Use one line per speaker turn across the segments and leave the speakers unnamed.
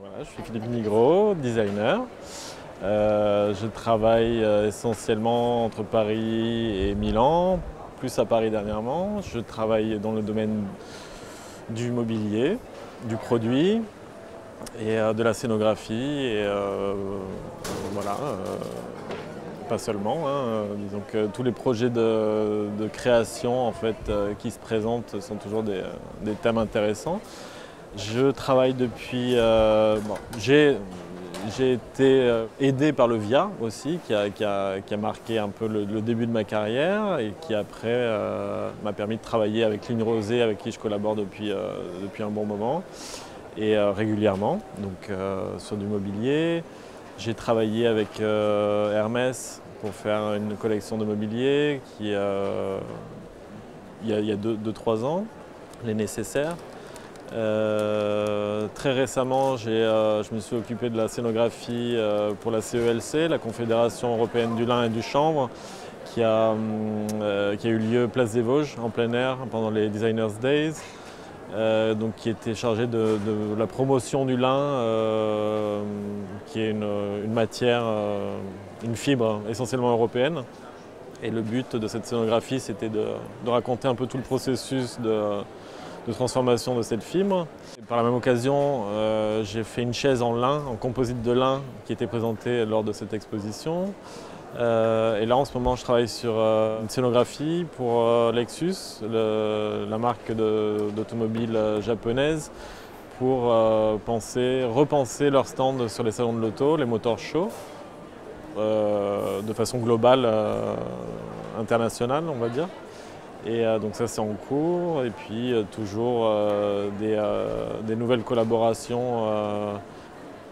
Voilà, je suis Philippe Nigro, designer. Je travaille essentiellement entre Paris et Milan, plus à Paris dernièrement. Je travaille dans le domaine du mobilier, du produit et de la scénographie. Et voilà, pas seulement. Disons que tous les projets de création en fait, qui se présentent sont toujours des thèmes intéressants. Je travaille depuis. J'ai été aidé par le VIA aussi, qui a marqué un peu le début de ma carrière et qui après m'a permis de travailler avec Ligne Rosée, avec qui je collabore depuis un bon moment et régulièrement, donc sur du mobilier. J'ai travaillé avec Hermès pour faire une collection de mobilier qui, il y a 2-3 ans, les nécessaires. Très récemment, je me suis occupé de la scénographie pour la CELC, la Confédération européenne du lin et du chanvre, qui a eu lieu Place des Vosges en plein air pendant les Designers Days, donc qui était chargé de la promotion du lin, qui est une matière, une fibre essentiellement européenne. Et le but de cette scénographie, c'était de raconter un peu tout le processus de transformation de cette fibre. Et par la même occasion, j'ai fait une chaise en lin, en composite de lin, qui était présentée lors de cette exposition. Et là, en ce moment, je travaille sur une scénographie pour Lexus, la marque d'automobile japonaise, pour repenser leur stand sur les salons de l'auto, les motor shows, de façon globale, internationale, on va dire. Et donc ça c'est en cours, et puis toujours des nouvelles collaborations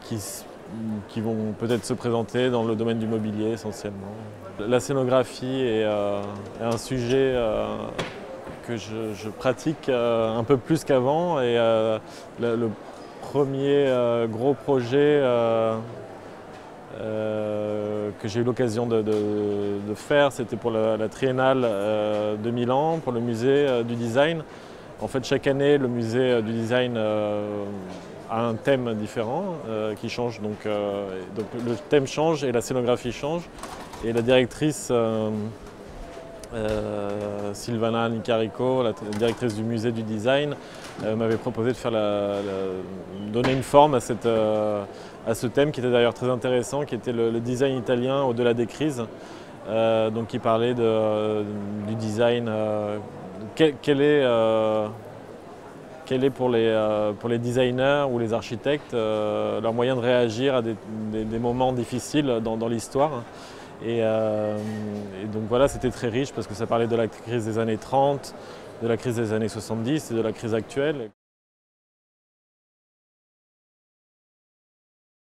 qui vont peut-être se présenter dans le domaine du mobilier essentiellement. La scénographie est un sujet que je pratique un peu plus qu'avant, et le premier gros projet que j'ai eu l'occasion de faire, c'était pour la Triennale de Milan, pour le musée du design. En fait, chaque année, le musée du design a un thème différent qui change. Donc le thème change et la scénographie change. Et la directrice Silvana Nicarico, la directrice du musée du design, m'avait proposé de donner une forme à ce thème, qui était d'ailleurs très intéressant, qui était le design italien au-delà des crises. Donc qui parlait du design, quel est pour les designers ou les architectes leur moyen de réagir à des moments difficiles dans l'histoire. Et donc voilà, c'était très riche parce que ça parlait de la crise des années 30, de la crise des années 70 et de la crise actuelle.